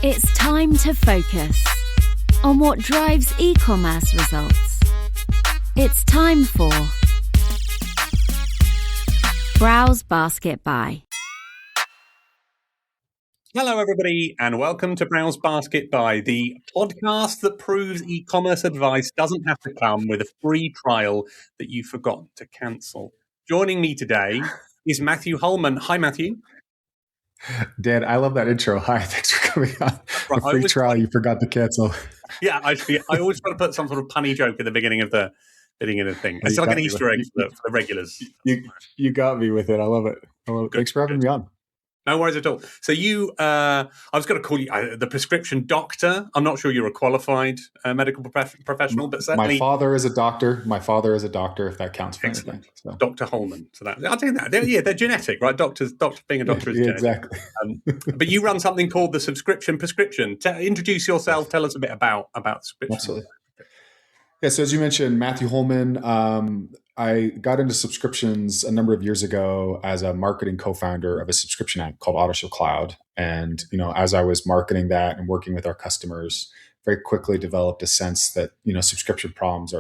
It's time to focus on what drives e-commerce results. It's time for Browse Basket Buy. Hello, everybody, and welcome to Browse Basket Buy, the podcast that proves e-commerce advice doesn't have to come with a free trial that you've forgotten to cancel. Joining me today is Matthew Holman. Hi, Matthew. Dan, I love that intro. Hi, thanks for coming on. Right, a free trial you forgot to cancel. Yeah, I always try to put some sort of punny joke at the beginning of the thing. It's like an Easter egg for the regulars. You got me with it. I love it. Thanks for having me on. No worries at all. So I was going to call you the prescription doctor. I'm not sure you're a qualified medical professional, but certainly... My father is a doctor, if that counts for anything. So. Dr. Holman. So I'll take that. They're genetic, right? Being a doctor is genetic. Exactly. But you run something called the subscription prescription. Introduce yourself. Tell us a bit about subscription. Absolutely. Yeah, so as you mentioned, Matthew Holman, I got into subscriptions a number of years ago as a marketing co-founder of a subscription app called AutoShow Cloud. And, as I was marketing that and working with our customers, very quickly developed a sense that, subscription problems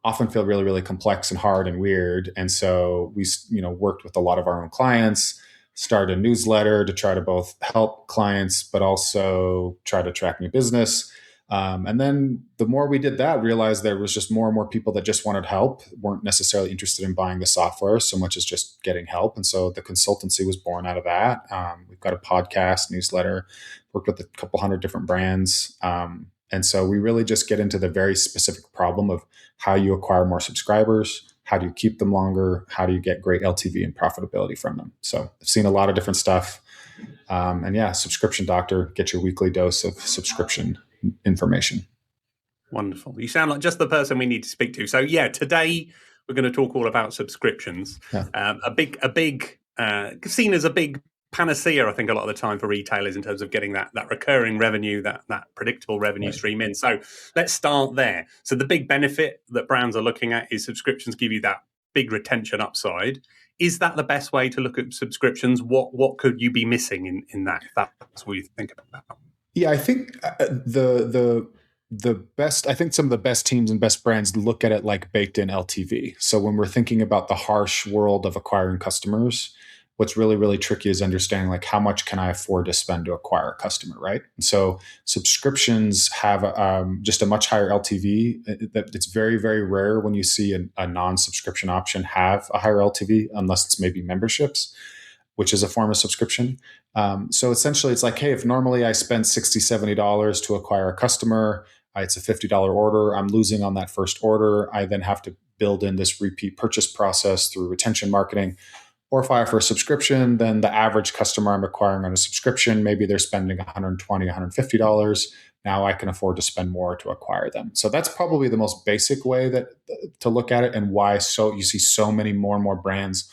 often feel really, really complex and hard and weird. And so we, worked with a lot of our own clients, started a newsletter to try to both help clients, but also try to attract new business. And then the more we did that, realized there was just more and more people that just wanted help, weren't necessarily interested in buying the software so much as just getting help. And so the consultancy was born out of that. We've got a podcast, newsletter, worked with a couple hundred different brands. And so we really just get into the very specific problem of how you acquire more subscribers, how do you keep them longer, how do you get great LTV and profitability from them. So I've seen a lot of different stuff. Subscription doctor, get your weekly dose of subscription information. Wonderful. You sound like just the person we need to speak to. So today we're going to talk all about subscriptions. Yeah. Seen as a big panacea, I think, a lot of the time for retailers in terms of getting that recurring revenue, that predictable revenue stream in. So let's start there. So the big benefit that brands are looking at is subscriptions give you that big retention upside. Is that the best way to look at subscriptions? What could you be missing in that? If that's what you think about that. Yeah, I think the best. I think some of the best teams and best brands look at it like baked in LTV. So when we're thinking about the harsh world of acquiring customers, what's really, really tricky is understanding like how much can I afford to spend to acquire a customer, right? And so subscriptions have just a much higher LTV. It's very, very rare when you see a non-subscription option have a higher LTV, unless it's maybe memberships, which is a form of subscription. So essentially it's like, hey, if normally I spend $60, $70 to acquire a customer, it's a $50 order, I'm losing on that first order. I then have to build in this repeat purchase process through retention marketing. Or if I offer a subscription, then the average customer I'm acquiring on a subscription, maybe they're spending $120, $150. Now I can afford to spend more to acquire them. So that's probably the most basic way to look at it, and why you see so many more and more brands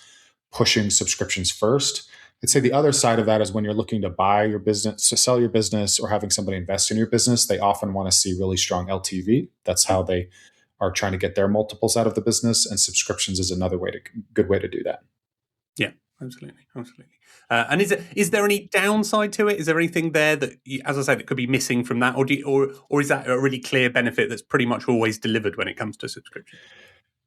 pushing subscriptions first. I'd say the other side of that is when you're looking to buy your business, to sell your business, or having somebody invest in your business, they often want to see really strong LTV. That's how they are trying to get their multiples out of the business, and subscriptions is another good way to do that. Yeah, absolutely. And is there any downside to it? Is there anything there that, as I say, that could be missing from that, or is that a really clear benefit that's pretty much always delivered when it comes to subscription?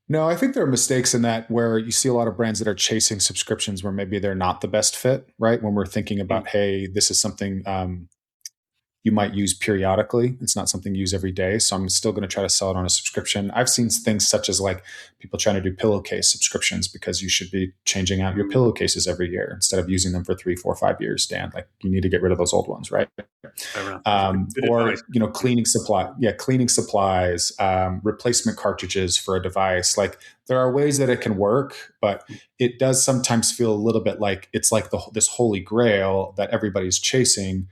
No, I think there are mistakes in that where you see a lot of brands that are chasing subscriptions where maybe they're not the best fit, right? When we're thinking about, hey, this is something you might use periodically. It's not something you use every day. So I'm still going to try to sell it on a subscription. I've seen things such as like people trying to do pillowcase subscriptions because you should be changing out your pillowcases every year instead of using them for 3, 4, 5 years, Dan. Like you need to get rid of those old ones, right? Or, cleaning supplies, replacement cartridges for a device. Like there are ways that it can work, but it does sometimes feel a little bit like it's like this holy grail that everybody's chasing.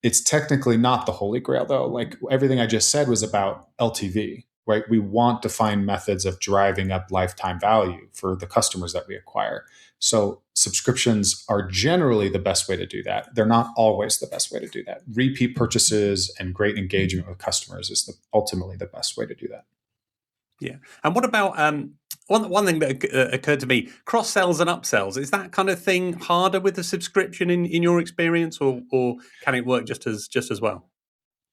It's technically not the holy grail, though. Like everything I just said was about LTV, right? We want to find methods of driving up lifetime value for the customers that we acquire. So subscriptions are generally the best way to do that. They're not always the best way to do that. Repeat purchases and great engagement with customers is ultimately the best way to do that. Yeah. And what about one thing that occurred to me, cross sells and upsells? Is that kind of thing harder with the subscription in your experience, or can it work just as well?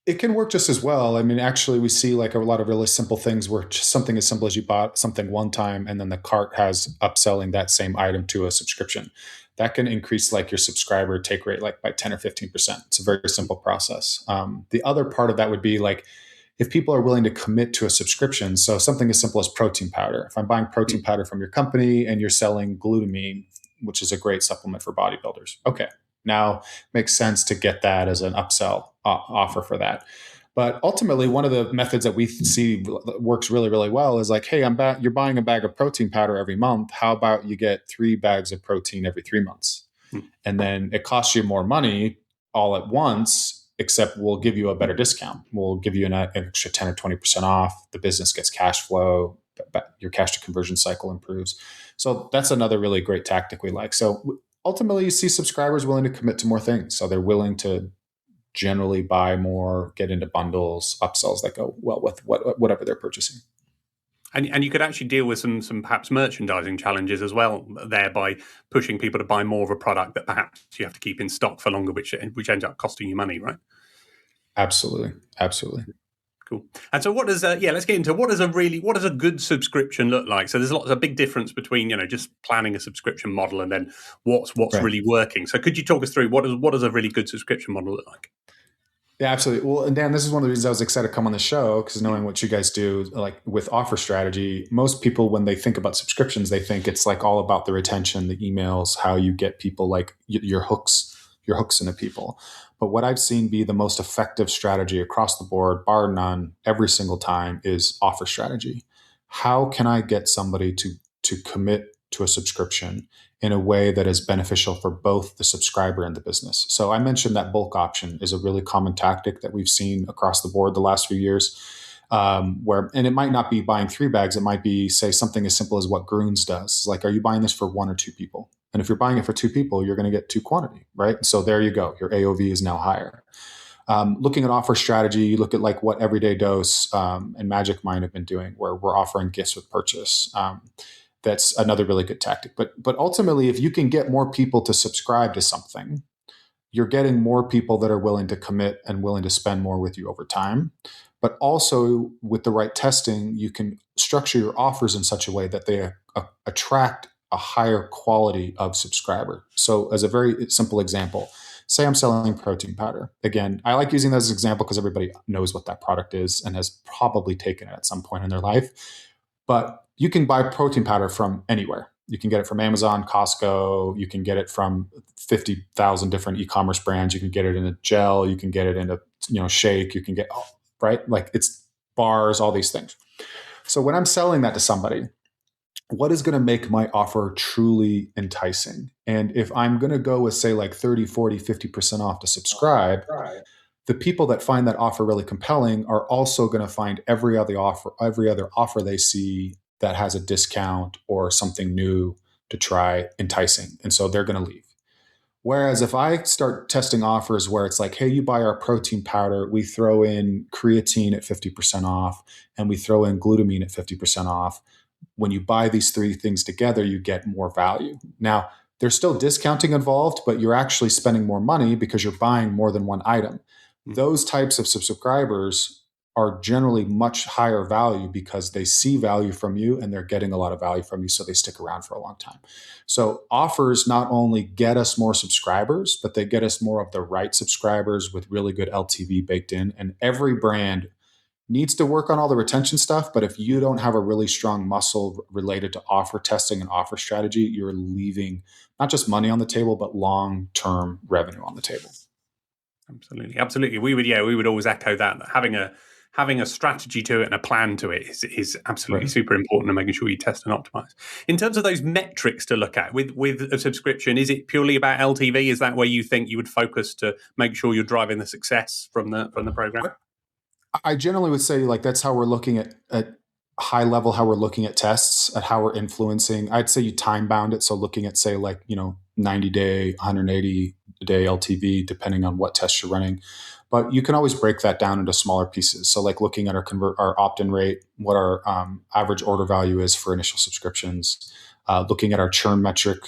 It can work just as well. I mean, actually, we see like a lot of really simple things where just something as simple as you bought something one time and then the cart has upselling that same item to a subscription. That can increase like your subscriber take rate like by 10 or 15%. It's a very simple process. The other part of that would be like if people are willing to commit to a subscription. So something as simple as protein powder. If I'm buying protein powder from your company and you're selling glutamine, which is a great supplement for bodybuilders. Okay. Now makes sense to get that as an upsell offer for that. But ultimately, one of the methods that we see works really, really well is like, hey, you're buying a bag of protein powder every month. How about you get 3 bags of protein every 3 months? And then it costs you more money all at once, except we'll give you a better discount. We'll give you an extra 10 or 20% off. The business gets cash flow. Your cash to conversion cycle improves. So that's another really great tactic we like. So ultimately, you see subscribers willing to commit to more things. So they're willing to generally buy more, get into bundles, upsells that go well with whatever they're purchasing. And you could actually deal with some perhaps merchandising challenges as well there by pushing people to buy more of a product that perhaps you have to keep in stock for longer, which ends up costing you money, right? Absolutely. Cool. And so let's get into what does a good subscription look like? So there's a big difference between, just planning a subscription model and then what's right. Really working. So could you talk us through what does a really good subscription model look like? Yeah, absolutely. Well, and Dan, this is one of the reasons I was excited to come on the show, because knowing what you guys do, like with offer strategy, most people, when they think about subscriptions, they think it's like all about the retention, the emails, how you get people, like your hooks into people. But what I've seen be the most effective strategy across the board, bar none, every single time, is offer strategy. How can I get somebody to commit to a subscription in a way that is beneficial for both the subscriber and the business? So I mentioned that bulk option is a really common tactic that we've seen across the board the last few years. And it might not be buying 3 bags. It might be, say, something as simple as what Groons does. Like, are you buying this for 1 or 2 people? And if you're buying it for 2 people, you're going to get 2 quantity, right? So there you go. Your AOV is now higher. Looking at offer strategy, you look at like what Everyday Dose and Magic Mind have been doing, where we're offering gifts with purchase. That's another really good tactic. But ultimately, if you can get more people to subscribe to something, you're getting more people that are willing to commit and willing to spend more with you over time. But also with the right testing, you can structure your offers in such a way that they attract a higher quality of subscriber. So as a very simple example, say I'm selling protein powder. Again, I like using that as an example because everybody knows what that product is and has probably taken it at some point in their life. But you can buy protein powder from anywhere. You can get it from Amazon, Costco. You can get it from 50,000 different e-commerce brands. You can get it in a gel. You can get it in a shake. You can get, right? Like it's bars, all these things. So when I'm selling that to somebody, what is going to make my offer truly enticing? And if I'm going to go with, say, like 30, 40, 50% off to subscribe, the people that find that offer really compelling are also going to find every other offer they see that has a discount or something new to try enticing. And so they're going to leave. Whereas if I start testing offers where it's like, hey, you buy our protein powder, we throw in creatine at 50% off, and we throw in glutamine at 50% off. When you buy these 3 things together, you get more value. Now, there's still discounting involved, but you're actually spending more money because you're buying more than one item. Those types of subscribers are generally much higher value because they see value from you and they're getting a lot of value from you, so they stick around for a long time. So offers not only get us more subscribers, but they get us more of the right subscribers with really good LTV baked in. And every brand needs to work on all the retention stuff. But if you don't have a really strong muscle related to offer testing and offer strategy, you're leaving not just money on the table, but long-term revenue on the table. Absolutely. We would always echo that having a strategy to it and a plan to it is absolutely right. Super important, and making sure you test and optimize. In terms of those metrics to look at with a subscription, is it purely about LTV? Is that where you think you would focus to make sure you're driving the success from the program? I generally would say like that's how we're looking at high level, how we're looking at tests, at how we're influencing. I'd say you time bound it. So looking at, say, like, 90-day, 180-day LTV, depending on what test you're running. But you can always break that down into smaller pieces. So like looking at our opt-in rate, what our average order value is for initial subscriptions, looking at our churn metric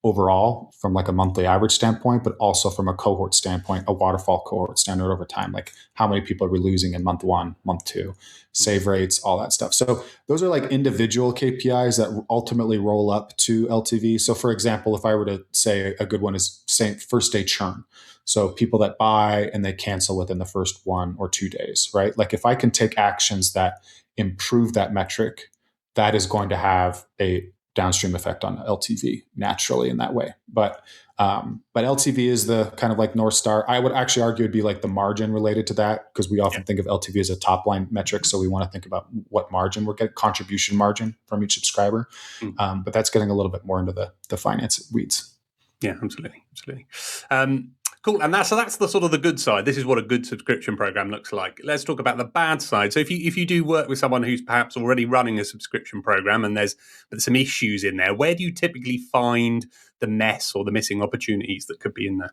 overall from like a monthly average standpoint, but also from a cohort standpoint, a waterfall cohort standard over time, like how many people are we losing in month 1, month 2, save rates, all that stuff. So those are like individual KPIs that ultimately roll up to LTV. So for example, if I were to say a good one is first day churn. So people that buy and they cancel within the first 1 or 2 days, right? Like if I can take actions that improve that metric, that is going to have a downstream effect on LTV naturally in that way. But LTV is the kind of like North Star. I would actually argue it'd be like the margin related to that, because we often think of LTV as a top line metric. So we want to think about what margin we're getting, contribution margin from each subscriber. But that's getting a little bit more into the finance weeds. Yeah, absolutely. Cool. And that's the sort of the good side. This is what a good subscription program looks like. Let's talk about the bad side. So if you do work with someone who's perhaps already running a subscription program and there's some issues in there, where do you typically find the mess or the missing opportunities that could be in there?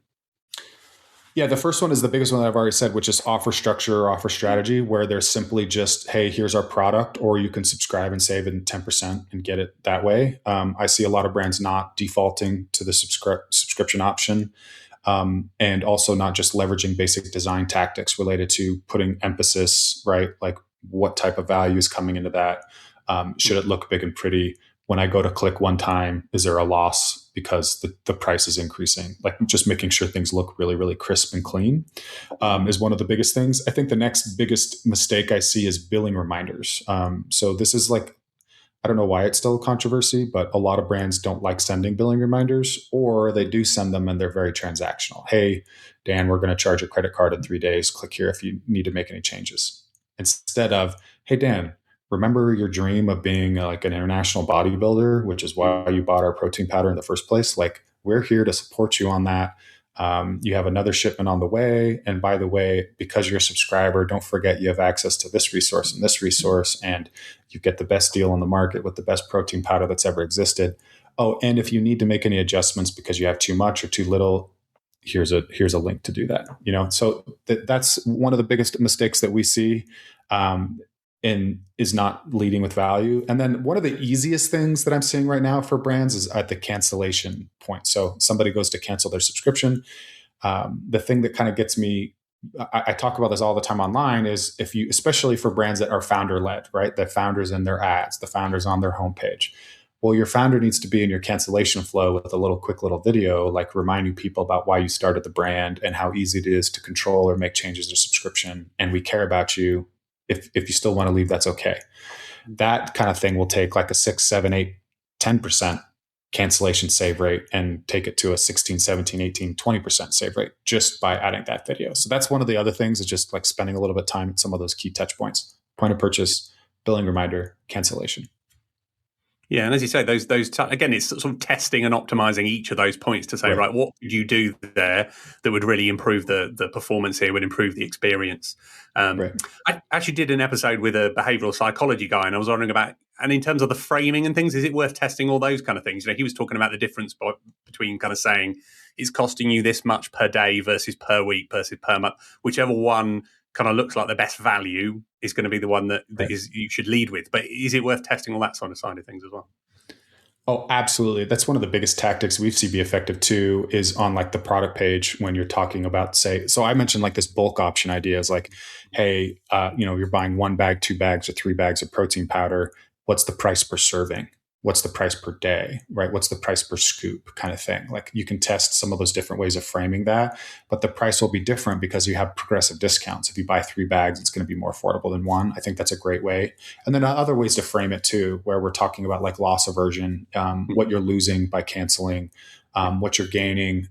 Yeah, the first one is the biggest one that I've already said, which is offer structure or offer strategy, where there's simply just, hey, here's our product, or you can subscribe and save in 10% and get it that way. I see a lot of brands not defaulting to the subscription option. And also not just leveraging basic design tactics related to putting emphasis, right? Like what type of value is coming into that? Should it look big and pretty? When I go to click one time, is there a loss because the price is increasing? Like just making sure things look really, really crisp and clean is one of the biggest things. I think the next biggest mistake I see is billing reminders. So this is like, I don't know why it's still a controversy, but a lot of brands don't like sending billing reminders, or they do send them and they're very transactional. Hey, Dan, we're going to charge a credit card in 3 days. Click here if you need to make any changes. Instead of, hey, Dan, remember your dream of being like an international bodybuilder, which is why you bought our protein powder in the first place. Like, we're here to support you on that. You have another shipment on the way. And by the way, because you're a subscriber, don't forget you have access to this resource, and you get the best deal on the market with the best protein powder that's ever existed. Oh, and if you need to make any adjustments because you have too much or too little, here's a link to do that. So that's one of the biggest mistakes that we see, and is not leading with value. And then one of the easiest things that I'm seeing right now for brands is at the cancellation point. So somebody goes to cancel their subscription. The thing that kind of gets me, I talk about this all the time online, is if you, especially for brands that are founder led, right? The founders in their ads, the founders on their homepage. Well, your founder needs to be in your cancellation flow with a quick little video, like reminding people about why you started the brand and how easy it is to control or make changes to subscription. And we care about you. If you still want to leave, that's okay. That kind of thing will take like a 6, 7, 8, 10% cancellation save rate and take it to a 16, 17, 18, 20% save rate just by adding that video. So that's one of the other things, is just like spending a little bit of time at some of those key touch points: point of purchase, billing reminder, cancellation. Yeah, and as you say, those again, it's sort of testing and optimizing each of those points to say, right, what could you do there that would really improve the performance here, would improve the experience. I actually did an episode with a behavioral psychology guy, and I was wondering about, and in terms of the framing and things, is it worth testing all those kind of things? He was talking about the difference between kind of saying it's costing you this much per day versus per week versus per month, whichever one kind of looks like the best value is going to be the one that is you should lead with. But is it worth testing all that side of things as well? Oh, absolutely. That's one of the biggest tactics we've seen be effective too, is on like the product page when you're talking about, say, so I mentioned like this bulk option idea is like, hey, you're buying 1 bag, 2 bags, or 3 bags of protein powder. What's the price per serving? What's the price per day, right? What's the price per scoop kind of thing? Like you can test some of those different ways of framing that, but the price will be different because you have progressive discounts. If you buy 3 bags, it's going to be more affordable than 1. I think that's a great way. And then other ways to frame it too, where we're talking about like loss aversion, what you're losing by canceling, what you're gaining.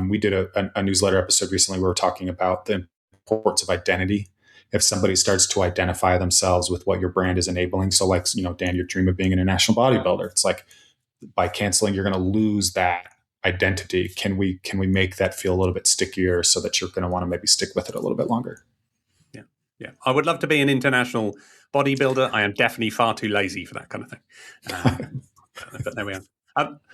We did a newsletter episode recently where we're talking about the importance of identity. If somebody starts to identify themselves with what your brand is enabling. So like, Dan, your dream of being an international bodybuilder, it's like by canceling, you're going to lose that identity. Can we make that feel a little bit stickier so that you're going to want to maybe stick with it a little bit longer? Yeah. I would love to be an international bodybuilder. I am definitely far too lazy for that kind of thing. But there we are.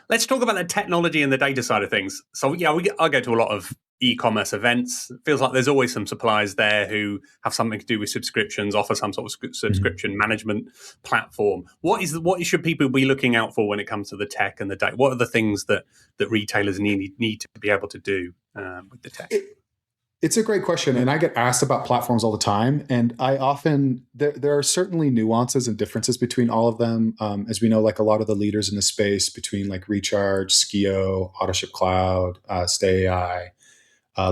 Let's talk about the technology and the data side of things. So yeah, I go to a lot of e-commerce events. It feels like there's always some suppliers there who have something to do with subscriptions, offer some sort of subscription management platform. What should people be looking out for when it comes to the tech and the data? What are the things that retailers need to be able to do with the tech? It's a great question, and I get asked about platforms all the time. And I often there are certainly nuances and differences between all of them. As we know, like a lot of the leaders in the space, between like Recharge, Skio, Autoship Cloud, Stay AI,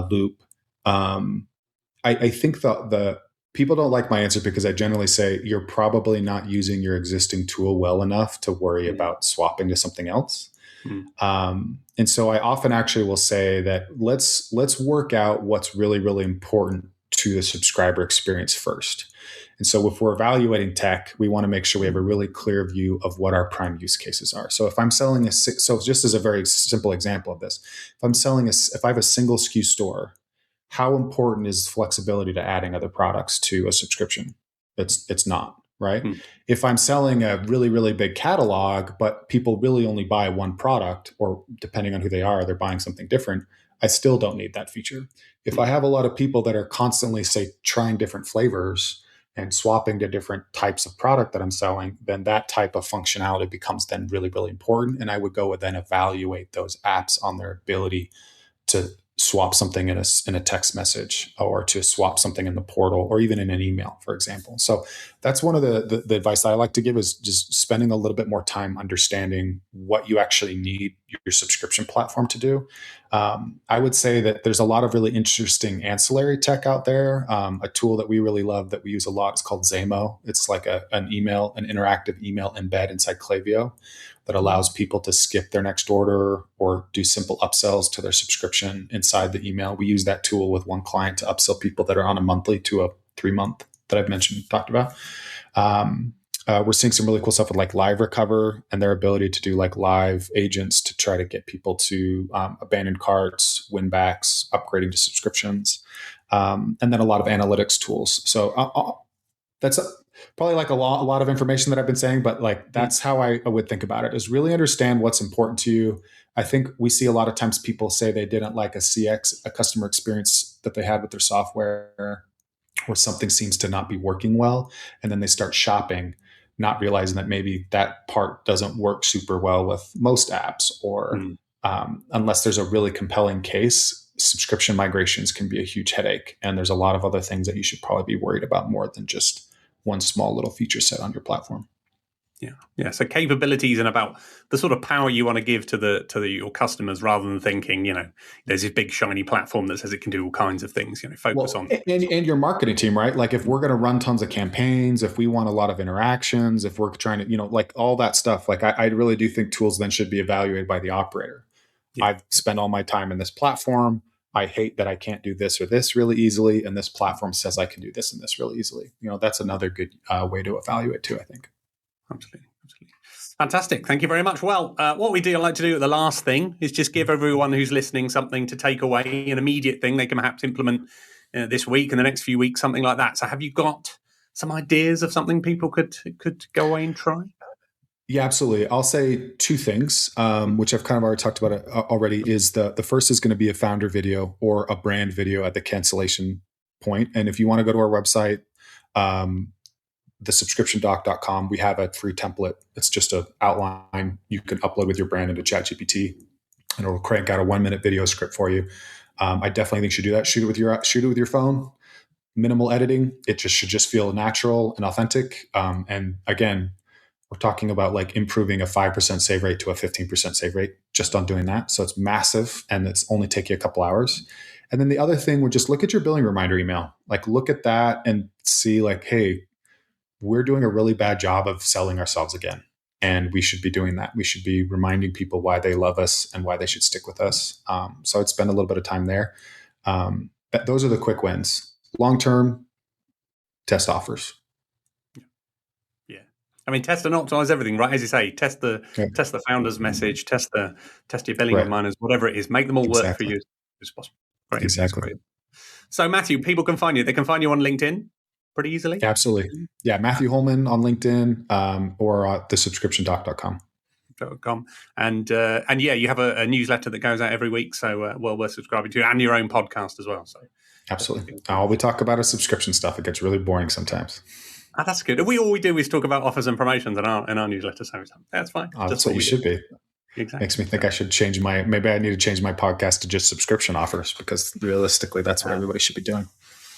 Loop. I think the people don't like my answer because I generally say you're probably not using your existing tool well enough to worry about swapping to something else. And so I often actually will say that let's work out what's really, really important to the subscriber experience first. And so if we're evaluating tech, we want to make sure we have a really clear view of what our prime use cases are. So if I'm selling so just as a very simple example of this, if I have a single SKU store, how important is flexibility to adding other products to a subscription? It's not. Right? If I'm selling a really, really big catalog, but people really only buy one product, or depending on who they are, they're buying something different, I still don't need that feature. If I have a lot of people that are constantly, say, trying different flavors and swapping to different types of product that I'm selling, then that type of functionality becomes then really, really important. And I would go and then evaluate those apps on their ability to swap something in a text message, or to swap something in the portal, or even in an email, for example. So that's one of the advice that I like to give, is just spending a little bit more time understanding what you actually need your subscription platform to do. I would say that there's a lot of really interesting ancillary tech out there. A tool that we really love that we use a lot is called Zamo. It's like an interactive email embed inside Klaviyo that allows people to skip their next order or do simple upsells to their subscription inside the email. We use that tool with one client to upsell people that are on a monthly to a 3-month that I've talked about. We're seeing some really cool stuff with like Live Recover and their ability to do like live agents to try to get people to abandon carts, win backs, upgrading to subscriptions, and then a lot of analytics tools. So that's probably like a lot of information that I've been saying, but like that's how I would think about it, is really understand what's important to you. I think we see a lot of times people say they didn't like a CX, a customer experience that they had with their software, or something seems to not be working well. And then they start shopping, not realizing that maybe that part doesn't work super well with most apps, or unless there's a really compelling case, subscription migrations can be a huge headache. And there's a lot of other things that you should probably be worried about more than just one small little feature set on your platform. Yeah. So capabilities and about the sort of power you want to give to your customers, rather than thinking, there's this big shiny platform that says it can do all kinds of things. Focus on and your marketing team, right? Like if we're going to run tons of campaigns, if we want a lot of interactions, if we're trying to, like all that stuff, like I really do think tools then should be evaluated by the operator. I've spent all my time in this platform. I hate that I can't do this or this really easily, and this platform says I can do this and this really easily. That's another good way to evaluate too, I think. Absolutely. Fantastic. Thank you very much. Well, what we do, I like to do at the last thing, is just give everyone who's listening something to take away, an immediate thing they can perhaps implement this week and the next few weeks, something like that. So have you got some ideas of something people could go away and try? Yeah, absolutely. I'll say 2 things, which I've kind of already talked about it already. Is the first is going to be a founder video or a brand video at the cancellation point. And if you want to go to our website, thesubscriptiondoc.com, we have a free template. It's just an outline you can upload with your brand into ChatGPT, and it'll crank out a 1-minute video script for you. I definitely think you should do that. Shoot it with your phone. Minimal editing. It should just feel natural and authentic. And again, we're talking about like improving a 5% save rate to a 15% save rate just on doing that. So it's massive, and it's only take you a couple hours. And then the other thing would just look at your billing reminder email. Like look at that and see like, hey, we're doing a really bad job of selling ourselves again. And we should be doing that. We should be reminding people why they love us and why they should stick with us. So I'd spend a little bit of time there. Those are the quick wins. Long-term, test offers. I mean, test and optimize everything, right? As you say, test the founder's message, test your billing reminders, whatever it is, make them all work for you as possible. Great. Exactly. Great. So, Matthew, people can find you. They can find you on LinkedIn pretty easily. Absolutely. Yeah, Matthew Holman on LinkedIn, or thesubscriptiondoc.com. revlifter.com. And yeah, you have a newsletter that goes out every week, so well worth subscribing to, and your own podcast as well. So absolutely. All we talk about is subscription stuff. It gets really boring sometimes. That's good. All we do is talk about offers and promotions in our newsletter, so that's fine. That's what you should be. Exactly. Makes me think I should change maybe I need to change my podcast to just subscription offers, because realistically, that's what everybody should be doing.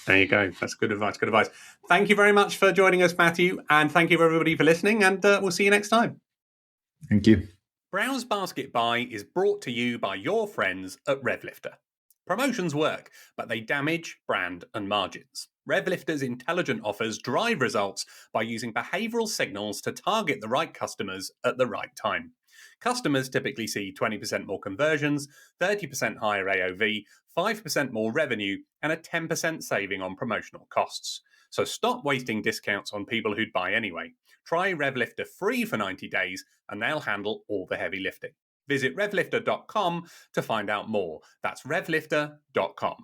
There you go. That's good advice. Good advice. Thank you very much for joining us, Matthew. And thank you, everybody, for listening. And we'll see you next time. Thank you. Browse Basket Buy is brought to you by your friends at RevLifter. Promotions work, but they damage brand and margins. RevLifter's intelligent offers drive results by using behavioral signals to target the right customers at the right time. Customers typically see 20% more conversions, 30% higher AOV, 5% more revenue, and a 10% saving on promotional costs. So stop wasting discounts on people who'd buy anyway. Try RevLifter free for 90 days, and they'll handle all the heavy lifting. Visit revlifter.com to find out more. That's revlifter.com.